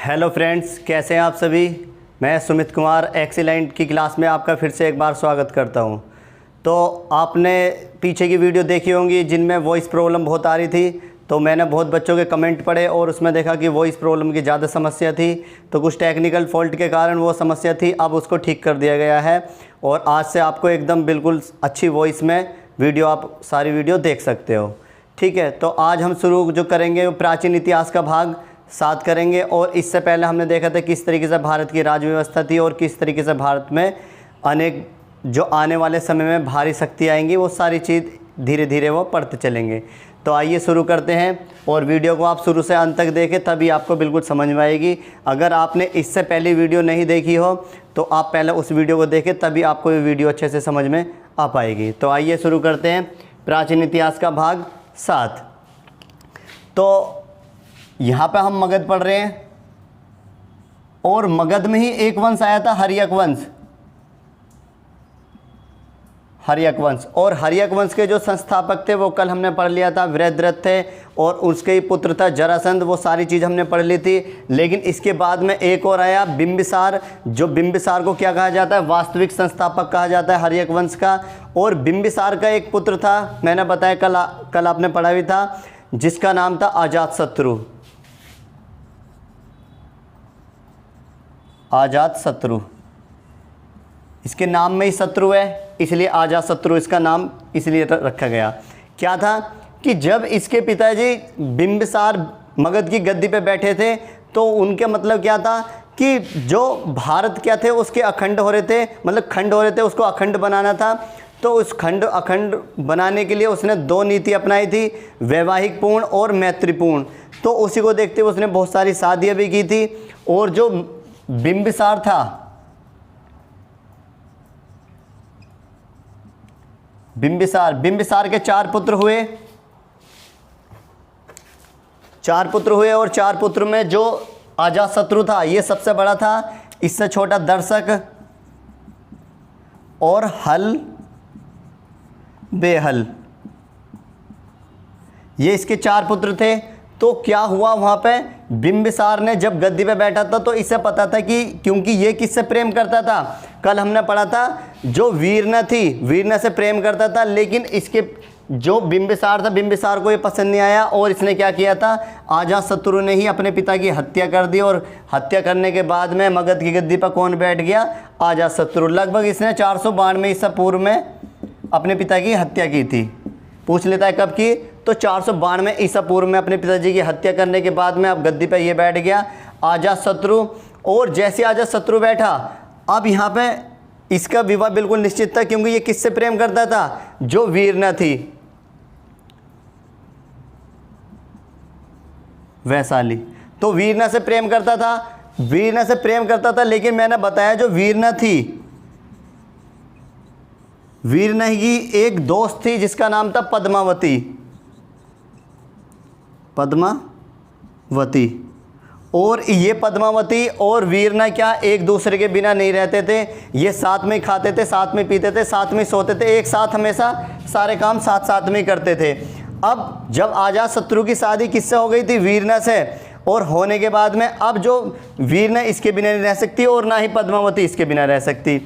Hello friends, कैसे हैं आप सभी। मैं सुमित कुमार एक्सीलेंट की क्लास में आपका फिर से एक बार स्वागत करता हूं। तो आपने पीछे की वीडियो देखी होंगी जिनमें वॉइस प्रॉब्लम बहुत आ रही थी। तो मैंने बहुत बच्चों के कमेंट पढ़े और उसमें देखा कि वॉइस प्रॉब्लम की ज़्यादा समस्या थी। तो कुछ टेक्निकल फॉल्ट के कारण वो समस्या थी, अब उसको ठीक कर दिया गया है और आज से आपको एकदम बिल्कुल अच्छी वॉइस में वीडियो, आप सारी वीडियो देख सकते हो। ठीक है, तो आज हम शुरू जो करेंगे वो प्राचीन इतिहास का भाग 7 करेंगे। और इससे पहले हमने देखा था किस तरीके से भारत की राज्य व्यवस्था थी और किस तरीके से भारत में अनेक जो आने वाले समय में भारी शक्ति आएंगी, वो सारी चीज़ धीरे धीरे वो पढ़ते चलेंगे। तो आइए शुरू करते हैं और वीडियो को आप शुरू से अंत तक देखें, तभी आपको बिल्कुल समझ में आएगी। अगर आपने इससे पहले वीडियो नहीं देखी हो तो आप पहले उस वीडियो को देखें, तभी आपको ये वीडियो अच्छे से समझ में आ पाएगी। तो आइए शुरू करते हैं प्राचीन इतिहास का भाग 7। तो यहाँ पे हम मगध पढ़ रहे हैं और मगध में ही एक वंश आया था, हर्यक वंश। हर्यक वंश, और हर्यक वंश के जो संस्थापक थे वो कल हमने पढ़ लिया था, वृद्धरथ थे और उसके ही पुत्र था जरासंध। वो सारी चीज़ हमने पढ़ ली थी। लेकिन इसके बाद में एक और आया, बिंबिसार। जो बिंबिसार को क्या कहा जाता है, वास्तविक संस्थापक कहा जाता है हर्यक वंश का। और बिंबिसार का एक पुत्र था, मैंने बताया कल आपने पढ़ा भी था, जिसका नाम था अजातशत्रु। अजातशत्रु, इसके नाम में ही शत्रु है, इसलिए अजातशत्रु इसका नाम इसलिए रखा गया। क्या था कि जब इसके पिताजी बिंबिसार मगध की गद्दी पे बैठे थे तो उनके मतलब क्या था कि जो भारत क्या थे उसके अखंड हो रहे थे, मतलब खंड हो रहे थे, उसको अखंड बनाना था। तो उस अखंड बनाने के लिए उसने 2 नीति अपनाई थी, वैवाहिक पूर्ण और मैत्रीपूर्ण। तो उसी को देखते हुए उसने बहुत सारी शादियाँ भी की थी। और जो बिंबिसार था, बिंबिसार के 4 पुत्र हुए। 4 पुत्र हुए और 4 पुत्र में जो अजातशत्रु था ये सबसे बड़ा था। इससे छोटा दर्शक और हल बेहल, ये इसके 4 पुत्र थे। तो क्या हुआ वहाँ पे, बिंबिसार ने जब गद्दी पे बैठा था तो इसे पता था कि क्योंकि ये किससे प्रेम करता था, कल हमने पढ़ा था जो वीरना थी, वीरना से प्रेम करता था। लेकिन इसके जो बिंबिसार था, बिंबिसार को ये पसंद नहीं आया और इसने क्या किया था, अजातशत्रु ने ही अपने पिता की हत्या कर दी। और हत्या करने के बाद में मगध की गद्दी पर कौन बैठ गया, अजातशत्रु। लगभग इसने 492 ईसा पूर्व में अपने पिता की हत्या की थी। पूछ लेता है कब की, तो 492 ईसा पूर्व में अपने पिताजी की हत्या करने के बाद में अब गद्दी पे ये बैठ गया अजातशत्रु। और जैसे अजातशत्रु बैठा, अब यहाँ पे इसका विवाह बिल्कुल निश्चित था, क्योंकि ये किससे प्रेम करता था, जो वीरना थी, वैशाली। तो वीरना से प्रेम करता था, वीरना से प्रेम करता था। लेकिन मैंने बताया जो वीरना थी, वीरना की एक दोस्त थी जिसका नाम था पद्मावती। पद्मावती, और ये पद्मावती और वीरना क्या एक दूसरे के बिना नहीं रहते थे। ये साथ में खाते थे, साथ में पीते थे, साथ में सोते थे, एक साथ हमेशा सारे काम साथ साथ में करते थे। अब जब अजातशत्रु की शादी किससे हो गई थी, वीरना से, और होने के बाद में अब जो वीरना इसके बिना नहीं रह सकती और ना ही पद्मावती इसके बिना रह सकती।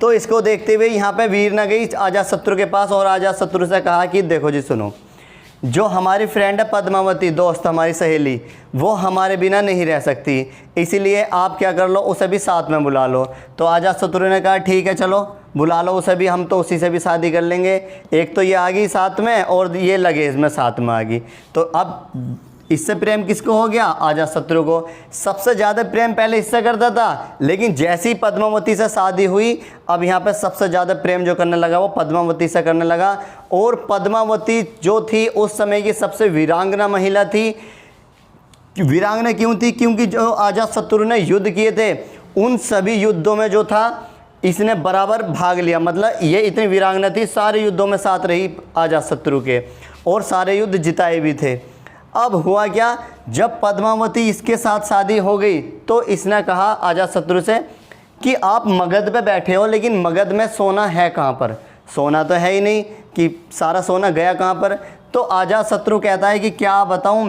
तो इसको देखते हुए यहाँ पे वीरना गई अजातशत्रु के पास और अजातशत्रु से कहा कि देखो जी सुनो, जो हमारी फ्रेंड है पद्मावती, दोस्त हमारी सहेली, वो हमारे बिना नहीं रह सकती, इसीलिए आप क्या कर लो, उसे भी साथ में बुला लो। तो अजातशत्रु ने कहा ठीक है चलो बुला लो उसे भी, हम तो उसी से भी शादी कर लेंगे। एक तो ये आ गई साथ में और ये लगेज में साथ में आ गई। तो अब इससे प्रेम किसको हो गया, अजातशत्रु को। सबसे ज़्यादा प्रेम पहले इससे करता था, लेकिन जैसी ही पद्मावती से शादी हुई, अब यहाँ पे सबसे ज़्यादा प्रेम जो करने लगा वो पद्मावती से करने लगा। और पद्मावती जो थी उस समय की सबसे वीरांगना महिला थी। वीरांगना क्यों थी, क्योंकि जो अजातशत्रु ने युद्ध किए थे उन सभी युद्धों में जो था इसने बराबर भाग लिया। मतलब ये इतनी वीरांगना थी, सारे युद्धों में साथ रही अजातशत्रु के और सारे युद्ध जिताए भी थे। अब हुआ क्या, जब पद्मावती इसके साथ शादी हो गई तो इसने कहा अजातशत्रु से कि आप मगध पे बैठे हो, लेकिन मगध में सोना है कहाँ पर, सोना तो है ही नहीं, कि सारा सोना गया कहाँ पर। तो अजातशत्रु कहता है कि क्या बताऊँ,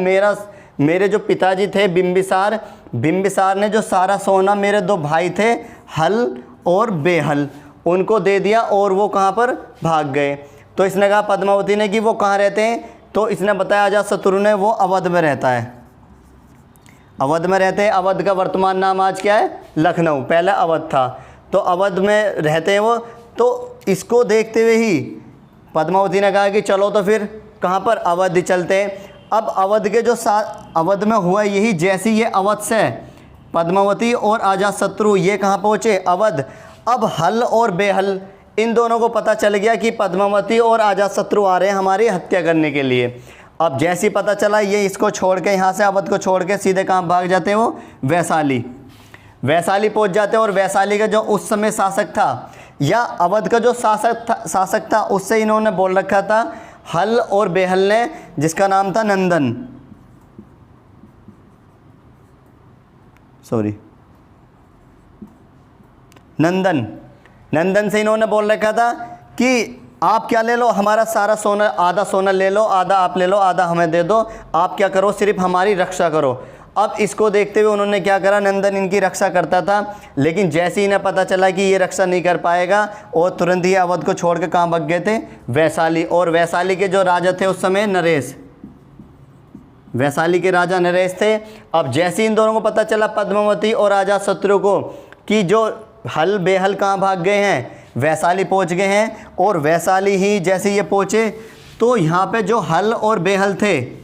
मेरे जो पिताजी थे बिंबिसार, बिंबिसार ने जो सारा सोना मेरे दो भाई थे हल और बेहल उनको दे दिया और वो कहाँ पर भाग गए। तो इसने कहा पद्मावती ने कि वो कहाँ रहते हैं, तो इसने बताया अजातशत्रु ने वो अवध में रहता है, अवध में रहते हैं। अवध का वर्तमान नाम आज क्या है, लखनऊ, पहले अवध था। तो अवध में रहते हैं वो। तो इसको देखते हुए ही पद्मावती ने कहा कि चलो तो फिर कहाँ पर, अवध चलते हैं। अब अवध के जो अवध में हुआ यही, जैसी ये अवध से पद्मावती और अजातशत्रु ये कहाँ पहुँचे, अवध। अब हल और बेहल इन दोनों को पता चल गया कि पद्मावती और अजातशत्रु आ रहे हैं हमारी हत्या करने के लिए। अब जैसे ही पता चला ये इसको छोड़ के, यहाँ से अवध को छोड़ के सीधे कहाँ भाग जाते हैं, वो वैशाली, वैशाली पहुँच जाते हैं। और वैशाली का जो उस समय शासक था, या अवध का जो शासक था उससे इन्होंने बोल रखा था हल और बेहल ने, जिसका नाम था नंदन, नंदन से इन्होंने बोल रखा था कि आप क्या ले लो, हमारा सारा सोना, आधा सोना ले लो, आधा आप ले लो, आधा हमें दे दो, आप क्या करो, सिर्फ हमारी रक्षा करो। अब इसको देखते हुए उन्होंने क्या करा, नंदन इनकी रक्षा करता था, लेकिन जैसे ही इन्हें पता चला कि ये रक्षा नहीं कर पाएगा और तुरंत ही अवध को छोड़ के कहाँ भाग गए थे, वैशाली। और वैशाली के जो राजा थे उस समय नरेश, वैशाली के राजा नरेश थे। अब जैसे ही इन दोनों को पता चला पद्मावती और अजातशत्रु को कि जो हल बेहल कहाँ भाग गए हैं, वैशाली पहुँच गए हैं। और वैशाली ही जैसे ये पहुँचे तो यहाँ पे जो हल और बेहल थे,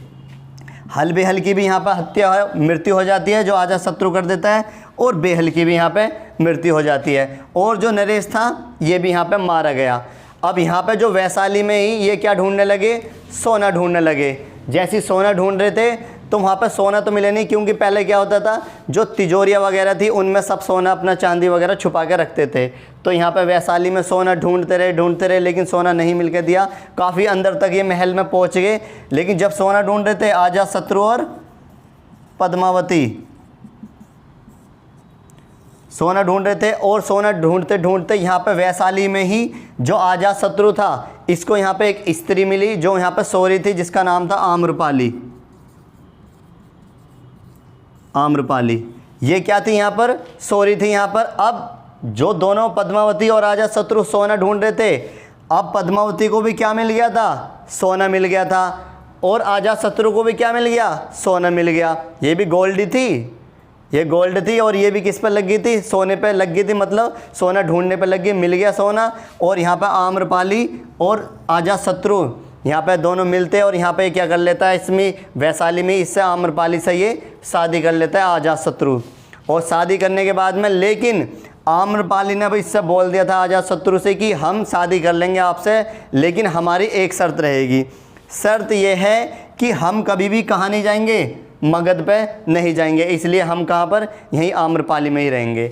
हल बेहल की भी यहाँ पर मृत्यु हो जाती है, जो अजातशत्रु कर देता है, और बेहल की भी यहाँ पे मृत्यु हो जाती है। और जो नरेश था ये भी यहाँ पे मारा गया। अब यहाँ पे जो वैशाली में ही ये क्या ढूंढने लगे, सोना ढूंढने लगे। जैसे सोना ढूंढ रहे थे तो वहाँ पे सोना तो मिले नहीं, क्योंकि पहले क्या होता था, जो तिजोरियाँ वगैरह थी उनमें सब सोना अपना चांदी वगैरह छुपा के रखते थे। तो यहाँ पे वैशाली में सोना ढूंढते रहे, लेकिन सोना नहीं मिल के दिया। काफ़ी अंदर तक ये महल में पहुँच गए, लेकिन जब सोना ढूंढ रहे थे अजातशत्रु और पद्मावती, सोना ढूंढ रहे थे, और सोना ढूंढते ढूंढते यहाँ पे वैशाली में ही जो अजातशत्रु था, इसको यहाँ पे एक स्त्री मिली जो यहाँ पे सो रही थी, जिसका नाम था आम्रपाली। आम्रपाली ये क्या थी, यहाँ पर सो रही थी यहाँ पर। अब जो दोनों पद्मावती और अजातशत्रु सोना ढूंढ रहे थे, अब पद्मावती को भी क्या मिल गया था, सोना मिल गया था, और अजातशत्रु को भी क्या मिल गया, सोना मिल गया। ये भी गोल्ड थी, ये गोल्ड थी, और ये भी किस पर लग गई थी, सोने पे लग गई थी, मतलब सोना ढूंढने पे लग गई, मिल गया सोना। और यहाँ पे आम्रपाली और अजातशत्रु यहाँ पे दोनों मिलते हैं, और यहाँ पे क्या कर लेता है, इसमें वैशाली में इससे आम्रपाली से ये शादी कर लेता है अजातशत्रु। और शादी करने के बाद में, लेकिन आम्रपाली ने भी इससे बोल दिया था अजातशत्रु से कि हम शादी कर लेंगे आपसे, लेकिन हमारी एक शर्त रहेगी। शर्त यह है कि हम कभी भी कहाँ नहीं जाएंगे, मगध पे नहीं जाएंगे, इसलिए हम कहाँ पर, यहीं आम्रपाली में ही रहेंगे,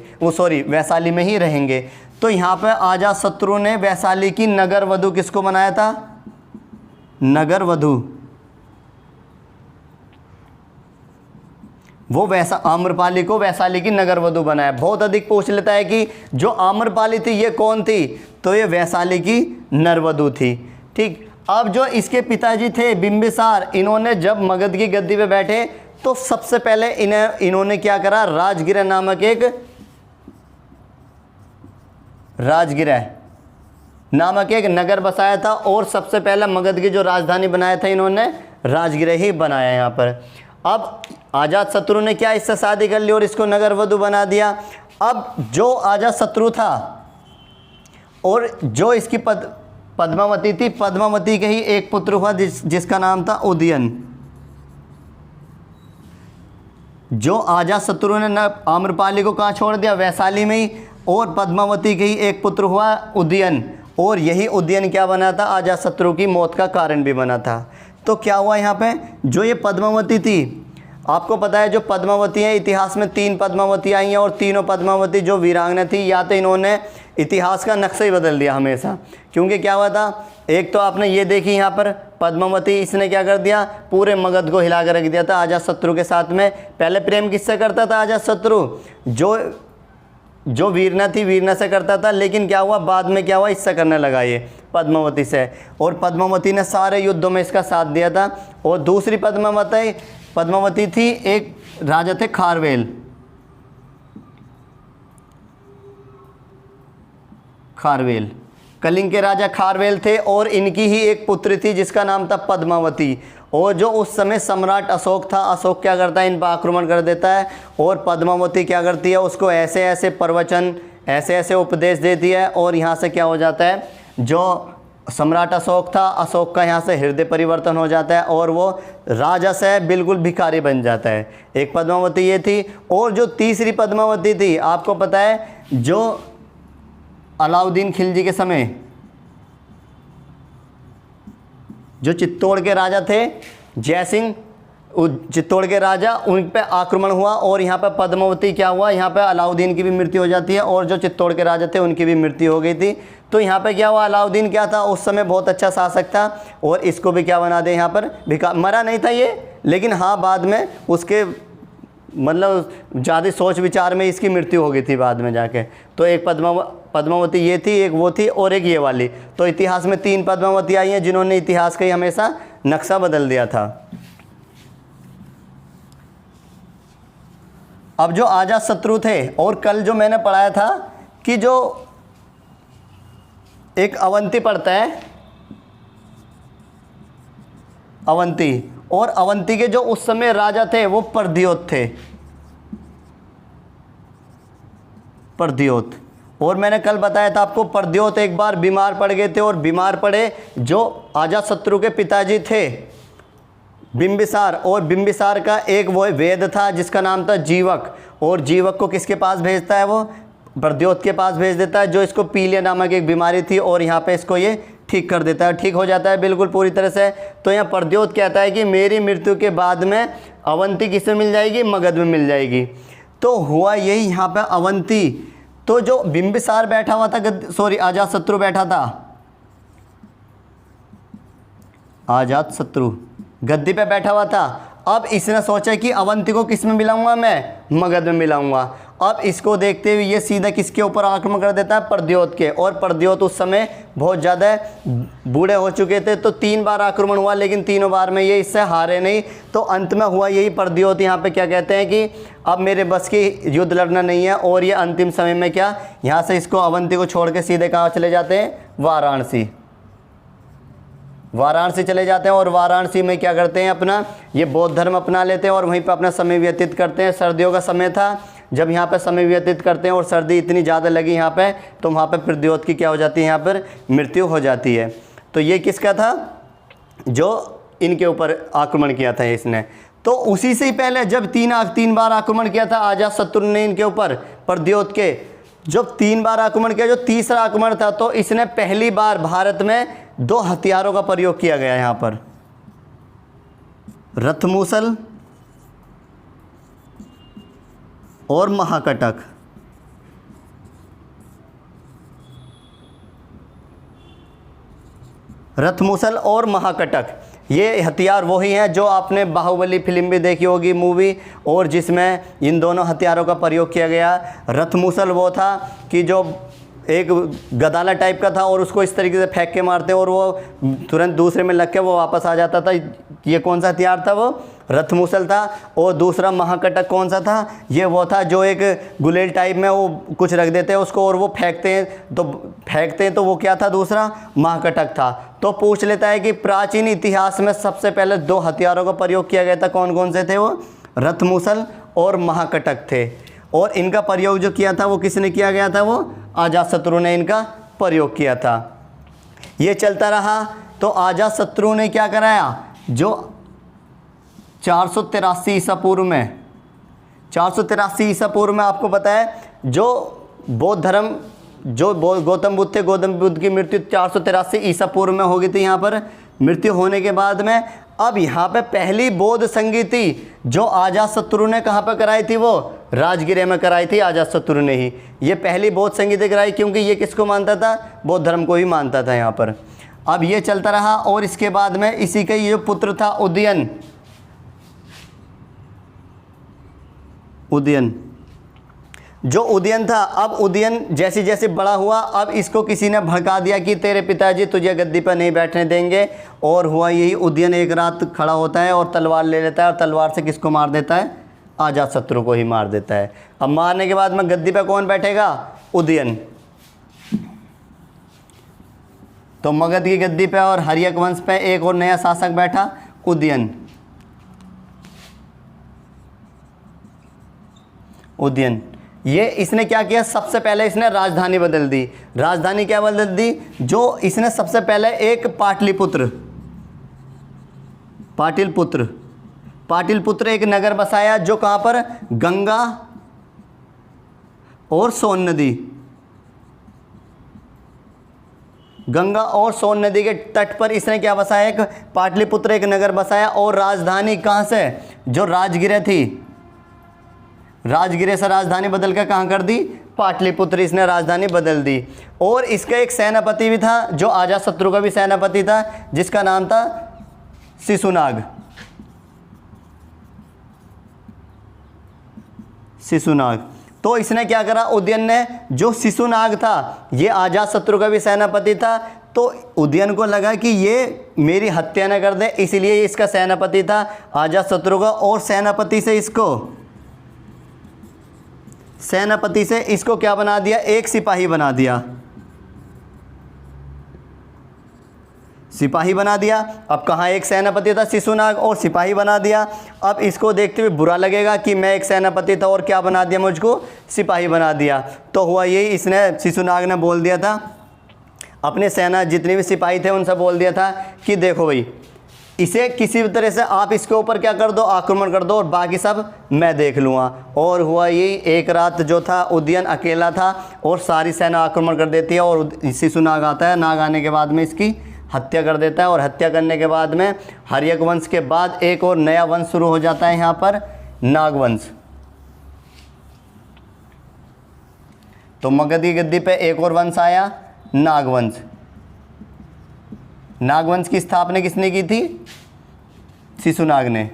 वैशाली में ही रहेंगे। तो यहाँ पर अजातशत्रु ने वैशाली की नगर वधू किसको बनाया था, नगर वधू, वो आम्रपाली को वैशाली की नगर वधू बनाया। बहुत अधिक पूछ लेता है कि जो आम्रपाली थी ये कौन थी, तो ये वैशाली की नरवधू थी। ठीक, अब जो इसके पिताजी थे बिंबिसार, इन्होंने जब मगध की गद्दी पे बैठे तो सबसे पहले इन्होंने क्या करा, राजगिरा नामक एक नगर बसाया था, और सबसे पहले मगध की जो राजधानी बनाया था इन्होंने राजगिरा ही बनाया यहाँ पर। अब अजातशत्रु ने क्या, इससे शादी कर ली और इसको नगर वधू बना दिया। अब जो अजातशत्रु था और जो इसकी पद्मावती थी, पद्मावती के ही एक पुत्र हुआ जिसका नाम था उदयन। जो अजातशत्रु ने आम्रपाली को कहाँ छोड़ दिया, वैशाली में ही, और पद्मावती के ही एक पुत्र हुआ उदयन, और यही उदयन क्या बना था, अजातशत्रु की मौत का कारण भी बना था। तो क्या हुआ यहाँ पे, जो ये पद्मावती थी, आपको पता है जो पद्मावती है, इतिहास में 3 पद्मावती आई हैं, और तीनों पद्मावती जो वीरांगना थी, या तो इन्होंने इतिहास का नक्शा ही बदल दिया हमेशा। क्योंकि क्या हुआ था, एक तो आपने ये देखी यहाँ पर पद्मावती, इसने क्या कर दिया, पूरे मगध को हिला कर रख दिया था अजातशत्रु के साथ में। पहले प्रेम किससे करता था अजातशत्रु, जो वीरना थी वीरना से करता था, लेकिन क्या हुआ, बाद में क्या हुआ, इससे करने लगा ये पद्मावती से, और पद्मावती ने सारे युद्धों में इसका साथ दिया था। और दूसरी पद्मावती थी, एक राजा थे खारवेल, खारवेल। कलिंग के राजा खारवेल थे और इनकी ही एक पुत्री थी जिसका नाम था पद्मावती। और जो उस समय सम्राट अशोक था, अशोक क्या करता है, इन पर आक्रमण कर देता है और पद्मावती क्या करती है, उसको ऐसे ऐसे प्रवचन, ऐसे ऐसे उपदेश देती है और यहाँ से क्या हो जाता है, जो सम्राट अशोक था, अशोक का यहाँ से हृदय परिवर्तन हो जाता है और वो राजा से बिल्कुल भिखारी बन जाता है। एक पद्मावती ये थी। और जो तीसरी पद्मावती थी, आपको पता है, जो अलाउद्दीन खिलजी के समय जो चित्तौड़ के राजा थे, जयसिंह, चित्तौड़ के राजा, उन पे आक्रमण हुआ और यहाँ पे पद्मावती क्या हुआ, यहाँ पे अलाउद्दीन की भी मृत्यु हो जाती है और जो चित्तौड़ के राजा थे उनकी भी मृत्यु हो गई थी। तो यहाँ पे क्या हुआ, अलाउद्दीन क्या था, उस समय बहुत अच्छा शासक था और इसको भी क्या बना दे, यहाँ पर मरा नहीं था ये, लेकिन हाँ बाद में उसके मतलब ज़्यादा सोच विचार में इसकी मृत्यु हो गई थी बाद में जाके। तो एक पद्मावती ये थी, एक वो थी और एक ये वाली। तो इतिहास में 3 पद्मावती आई हैं जिन्होंने इतिहास का ही हमेशा नक्शा बदल दिया था। अब जो अजातशत्रु थे, और कल जो मैंने पढ़ाया था कि जो एक अवंती पड़ता है, अवंती, और अवंती के जो उस समय राजा थे वो प्रद्योत थे, प्रद्योत। और मैंने कल बताया था आपको, प्रद्योत एक बार बीमार पड़ गए थे और बीमार पड़े जो अजातशत्रु के पिताजी थे बिंबिसार, और बिंबिसार का एक वो वेद था जिसका नाम था जीवक, और जीवक को किसके पास भेजता है, वो प्रद्योत के पास भेज देता है, जो इसको पीलिया नामक एक बीमारी थी और यहाँ पे इसको ये ठीक कर देता है, ठीक हो जाता है बिल्कुल पूरी तरह से। तो यहाँ प्रद्योत कहता है कि मेरी मृत्यु के बाद में अवंती किसमें मिल जाएगी, मगध में मिल जाएगी। तो हुआ यही यहाँ पे अवंती, तो जो बिंबिसार बैठा हुआ था, अजातशत्रु बैठा था, अजातशत्रु गद्दी पे बैठा हुआ था। अब इसने सोचा कि अवंती को किस में मिलाऊंगा, मैं मगध में मिलाऊंगा। अब इसको देखते हुए ये सीधा किसके ऊपर आक्रमण कर देता है, प्रद्योत के। और प्रद्योत उस समय बहुत ज़्यादा बूढ़े हो चुके थे, तो 3 बार आक्रमण हुआ लेकिन तीनों बार में ये इससे हारे नहीं। तो अंत में हुआ यही, प्रद्योत यहाँ पे क्या कहते हैं कि अब मेरे बस की युद्ध लड़ना नहीं है, और ये अंतिम समय में क्या, यहाँ से इसको अवंती को छोड़ के सीधे कहाँ चले जाते हैं, वाराणसी, वाराणसी चले जाते हैं। और वाराणसी में क्या करते हैं, अपना ये बौद्ध धर्म अपना लेते हैं और वहीं पर अपना समय व्यतीत करते हैं। सर्दियों का समय था जब यहाँ पे समय व्यतीत करते हैं, और सर्दी इतनी ज़्यादा लगी यहाँ पे, तो वहाँ पे प्रद्योत की क्या हो जाती है, यहाँ पर मृत्यु हो जाती है। तो ये किसका था, जो इनके ऊपर आक्रमण किया था इसने। तो उसी से ही पहले जब 3 बार आक्रमण किया था अजातशत्रु ने इनके ऊपर, प्रद्योत के, जब 3 बार आक्रमण किया, जो तीसरा आक्रमण था, तो इसने पहली बार भारत में 2 हथियारों का प्रयोग किया गया यहाँ पर, रथमूसल और महाकटक। रथमूसल और महाकटक ये हथियार वही हैं जो आपने बाहुबली फिल्म भी देखी होगी, मूवी, और जिसमें इन दोनों हथियारों का प्रयोग किया गया। रथमूसल वो था कि जो एक गदाला टाइप का था और उसको इस तरीके से फेंक के मारते हैं और वो तुरंत दूसरे में लग के वो वापस आ जाता था। ये कौन सा हथियार था, वो रथमूसल था। और दूसरा महाकटक कौन सा था, ये वो था जो एक गुलेल टाइप में वो कुछ रख देते हैं उसको और वो फेंकते हैं, तो वो क्या था, दूसरा महाकटक था। तो पूछ लेता है कि प्राचीन इतिहास में सबसे पहले 2 हथियारों का प्रयोग किया गया था, कौन कौन से थे, वो रथमूसल और महाकटक थे। और इनका प्रयोग जो किया था वो किसने किया गया था, वो अजातशत्रु ने इनका प्रयोग किया था। ये चलता रहा। तो अजातशत्रु ने क्या कराया, जो 483 ईसा पूर्व में, 483 ईसा पूर्व में आपको पता है जो बौद्ध धर्म, जो गौतम बुद्ध थे, गौतम बुद्ध की मृत्यु 483 ईसा पूर्व में हो गई थी। यहाँ पर मृत्यु होने के बाद में अब यहाँ पे पहली बौद्ध संगीति जो अजातशत्रु ने कहाँ पर कराई थी, वो राजगीर में कराई थी अजातशत्रु ने ही। ये पहली बौद्ध संगीति कराई क्योंकि ये किसको मानता था, बौद्ध धर्म को ही मानता था यहाँ पर। अब ये चलता रहा और इसके बाद में इसी का ये पुत्र था उदयन, जो उदयन था। अब उदयन जैसे जैसे बड़ा हुआ, अब इसको किसी ने भड़का दिया कि तेरे पिताजी तुझे गद्दी पर नहीं बैठने देंगे। और हुआ यही, उदयन एक रात खड़ा होता है और तलवार ले लेता है और तलवार से किसको मार देता है, अजातशत्रु को ही मार देता है। अब मारने के बाद में गद्दी पर कौन बैठेगा, उदयन। तो मगध की गद्दी पे और हर्यक वंश पे एक और नया शासक बैठा, उदयन। उदयन ये इसने क्या किया, सबसे पहले इसने राजधानी बदल दी। राजधानी क्या बदल दी, जो इसने सबसे पहले एक पाटलिपुत्र, पाटलिपुत्र एक नगर बसाया जो कहाँ पर, गंगा और सोन नदी, गंगा और सोन नदी के तट पर इसने क्या बसाया, एक पाटलिपुत्र एक नगर बसाया। और राजधानी कहाँ से, जो राजगिर थी, राजगिर से राजधानी बदल कर कहाँ कर दी, पाटलिपुत्र इसने राजधानी बदल दी। और इसका एक सेनापति भी था जो अजातशत्रु का भी सेनापति था, जिसका नाम था शिशुनाग। शिशुनाग। तो इसने क्या करा, उदयन ने, जो शिशुनाग था ये अजातशत्रु का भी सेनापति था, तो उदयन को लगा कि ये मेरी हत्या न कर दे, इसलिए ये इसका सेनापति था अजातशत्रु का। और सेनापति से इसको क्या बना दिया, एक सिपाही बना दिया, सिपाही बना दिया। अब कहाँ एक सेनापति था शिशुनाग और सिपाही बना दिया। अब इसको देखते हुए बुरा लगेगा कि मैं एक सेनापति था और क्या बना दिया, मुझको सिपाही बना दिया। तो हुआ यही, इसने शिशुनाग ने बोल दिया था अपने सेना जितने भी सिपाही थे उनसे बोल दिया था कि देखो भाई, इसे किसी भी तरह से आप इसके ऊपर क्या कर दो, आक्रमण कर दो, और बाकी सब मैं देख लूँगा। और हुआ यही, एक रात जो था उदयन अकेला था और सारी सेना आक्रमण कर देती है और शिशुनाग आता है। नाग आने के बाद में इसकी हत्या कर देता है। और हत्या करने के बाद में हर्यक वंश के बाद एक और नया वंश शुरू हो जाता है यहाँ पर, नागवंश। तो मगध की गद्दी पे एक और वंश आया, नागवंश। नागवंश की स्थापना किसने की थी, शिशुनाग ने।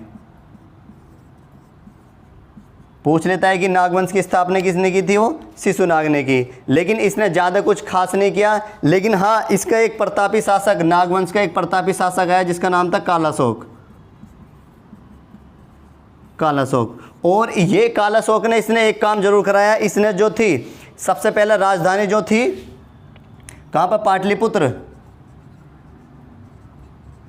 पूछ लेता है कि नागवंश की स्थापना किसने की थी, वो शिशुनाग ने की। लेकिन इसने ज़्यादा कुछ खास नहीं किया। लेकिन हाँ, इसका एक प्रतापी शासक, नागवंश का एक प्रतापी शासक आया जिसका नाम था कालाशोक। कालाशोक। और ये कालाशोक ने, इसने एक काम जरूर कराया। इसने जो थी सबसे पहले राजधानी जो थी कहाँ पर,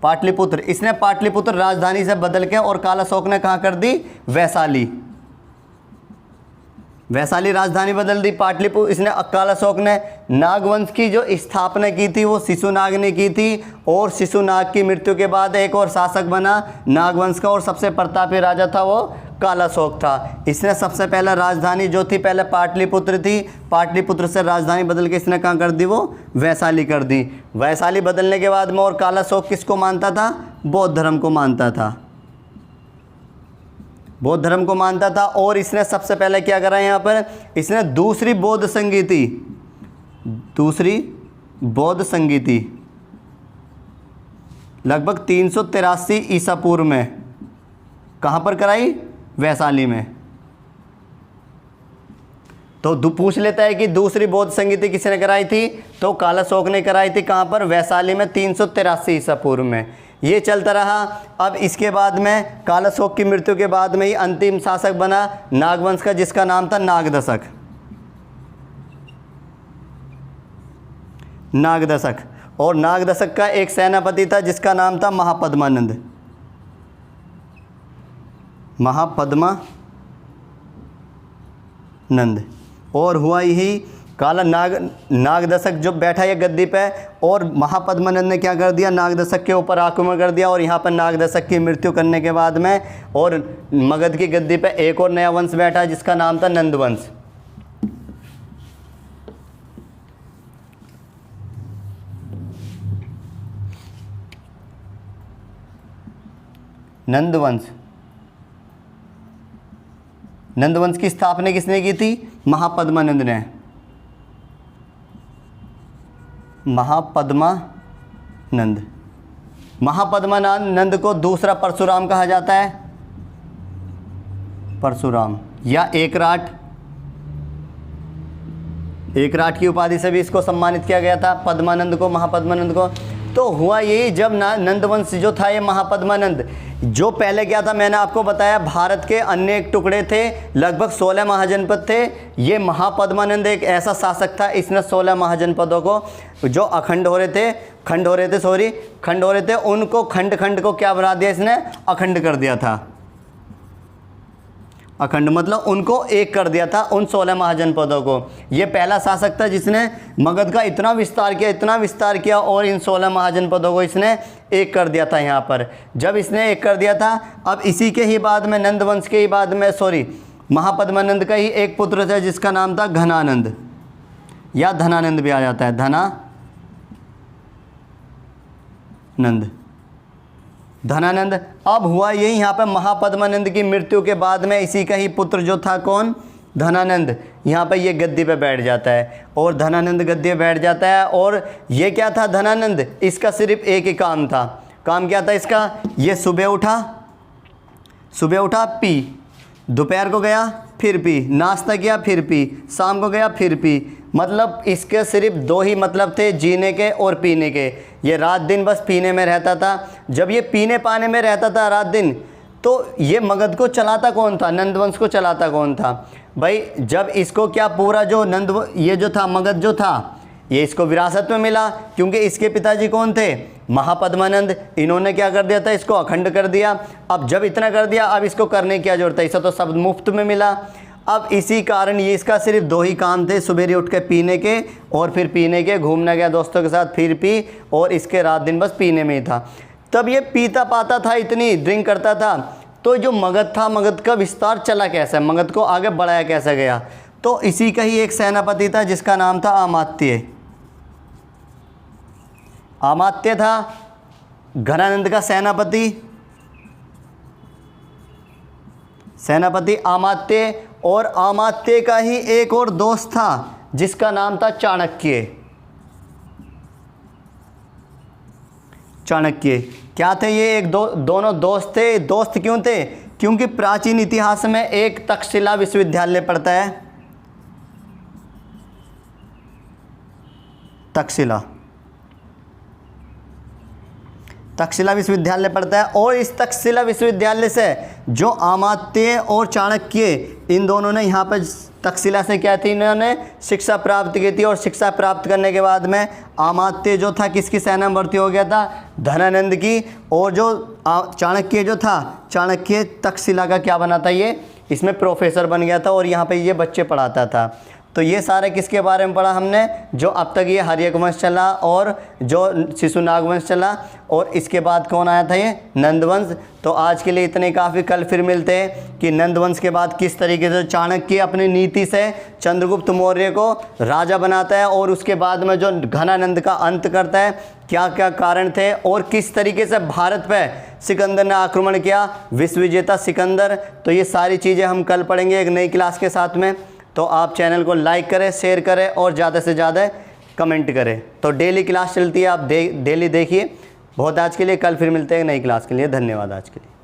पाटलिपुत्र, इसने पाटलिपुत्र राजधानी से बदल के और कालाशोक ने कहाँ कर दी, वैशाली राजधानी बदल दी। पाटलिपुत्र इसने, कालाशोक ने नागवंश की जो स्थापना की थी वो शिशुनाग ने की थी। और शिशुनाग की मृत्यु के बाद एक और शासक बना नागवंश का और सबसे प्रतापी राजा था वो कालाशोक था। इसने सबसे पहले राजधानी जो थी पहले पाटलिपुत्र थी, पाटलिपुत्र से राजधानी बदल के इसने कहाँ कर दी, वो वैशाली कर दी। वैशाली बदलने के बाद में, और कालाशोक किसको मानता था, बौद्ध धर्म को मानता था, बौद्ध धर्म को मानता था। और इसने सबसे पहले क्या करा यहाँ पर, इसने दूसरी बौद्ध संगीति लगभग 383 ईसा पूर्व में कहाँ पर कराई, वैशाली में। तो पूछ लेता है कि दूसरी बौद्ध संगीति किसने कराई थी, तो कालाशोक ने कराई थी। कहाँ पर, वैशाली में 383 ईसा पूर्व में। ये चलता रहा। अब इसके बाद में कालाशोक की मृत्यु के बाद में ही अंतिम शासक बना नागवंश का, जिसका नाम था नागदशक। और नागदशक का एक सेनापति था जिसका नाम था महापद्मानंद। और हुआ यही, नागदशक जो बैठा है गद्दी पे, और महापद्मानंद ने क्या कर दिया, नागदशक के ऊपर आक्रमण कर दिया। और यहाँ पर नागदशक की मृत्यु करने के बाद में और मगध की गद्दी पे एक और नया वंश बैठा जिसका नाम था नंदवंश। नंदवंश की स्थापना किसने की थी, महापद्मानंद ने। महापद्मानंद को दूसरा परशुराम कहा जाता है, परशुराम या एकराट की उपाधि से भी इसको सम्मानित किया गया था, पद्मानंद को, महापद्मानंद को। तो हुआ यही, जब नंदवंश जो था ये महापद्मानंद, जो पहले क्या था मैंने आपको बताया, भारत के अन्य टुकड़े थे, लगभग 16 महाजनपद थे। ये महापद्मानंद एक ऐसा शासक था, इसने 16 महाजनपदों को जो अखंड हो रहे थे खंड हो रहे थे, सॉरी खंड हो रहे थे, उनको खंड खंड को क्या बना दिया इसने, अखंड कर दिया था। अखंड मतलब उनको एक कर दिया था, उन 16 महाजनपदों को। ये पहला शासक था जिसने मगध का इतना विस्तार किया और इन 16 महाजनपदों को इसने एक कर दिया था यहाँ पर। जब इसने एक कर दिया था, अब इसी के ही बाद में नंद वंश के ही बाद में महापद्मानंद का ही एक पुत्र था जिसका नाम था घनानंद, या धनानंद भी आ जाता है, धनानंद। अब हुआ यही यहाँ पे महापद्मानंद की मृत्यु के बाद में इसी का ही पुत्र जो था कौन, धनानंद, यहाँ पे ये गद्दी पे बैठ जाता है। और धनानंद गद्दी पे बैठ जाता है। और ये क्या था धनानंद, इसका सिर्फ एक ही काम था। काम क्या था इसका, ये सुबह उठा पी, दोपहर को गया फिर पी, नाश्ता किया फिर पी, शाम को गया फिर पी। मतलब इसके सिर्फ 2 ही मतलब थे, जीने के और पीने के। ये रात दिन बस पीने में रहता था। जब ये पीने पाने में रहता था रात दिन, तो ये मगध को चलाता कौन था, नंदवंश को चलाता कौन था भाई। जब इसको क्या पूरा जो ये जो था मगध जो था, ये इसको विरासत में मिला, क्योंकि इसके पिताजी कौन थे, महापद्मानंद। इन्होंने क्या कर दिया था, इसको अखंड कर दिया। अब जब इतना कर दिया, अब इसको करने की क्या जरूरत है, इसे तो सब मुफ्त में मिला। अब इसी कारण ये इसका सिर्फ 2 ही काम थे, सवेरे उठ के पीने के और फिर पीने के, घूमने गया दोस्तों के साथ फिर पी, और इसके रात दिन बस पीने में ही था। तब ये पीता पाता था, इतनी ड्रिंक करता था। तो जो मगध था, मगध का विस्तार चला कैसे, मगध को आगे बढ़ाया कैसे गया, तो इसी का ही एक सेनापति था जिसका नाम था अमात्य। अमात्य था घनानंद का सेनापति अमात्य। और अमात्य का ही एक और दोस्त था जिसका नाम था चाणक्य। क्या थे ये, दोनों दोस्त थे। दोस्त क्यों थे, क्योंकि प्राचीन इतिहास में एक तक्षशिला विश्वविद्यालय पड़ता है, तक्षशिला विश्वविद्यालय पड़ता है। और इस तक्षशिला विश्वविद्यालय से जो अमात्य और चाणक्य, इन दोनों ने यहाँ पर तक्षशिला से क्या थी, इन्होंने शिक्षा प्राप्त की थी। और शिक्षा प्राप्त करने के बाद में अमात्य जो था किसकी सेना में भर्ती हो गया था, धनानंद की। और जो चाणक्य जो था, चाणक्य तक्षशिला का क्या बना था, ये इसमें प्रोफेसर बन गया था और यहाँ पे ये बच्चे पढ़ाता था। तो ये सारे किसके बारे में पढ़ा हमने, जो अब तक ये हर्यक वंश चला और जो शिशुनाग वंश चला, और इसके बाद कौन आया था, ये नंदवंश। तो आज के लिए इतने काफ़ी। कल फिर मिलते हैं कि नंदवंश के बाद किस तरीके से चाणक्य अपनी नीति से चंद्रगुप्त मौर्य को राजा बनाता है, और उसके बाद में जो घनानंद का अंत करता है, क्या क्या कारण थे, और किस तरीके से भारत पे सिकंदर ने आक्रमण किया, विश्व विजेता सिकंदर। तो ये सारी चीज़ें हम कल पढ़ेंगे एक नई क्लास के साथ में। तो आप चैनल को लाइक करें, शेयर करें और ज़्यादा से ज़्यादा कमेंट करें। तो डेली क्लास चलती है, आप डेली देखिए। बहुत आज के लिए, कल फिर मिलते हैं नई क्लास के लिए। धन्यवाद आज के लिए।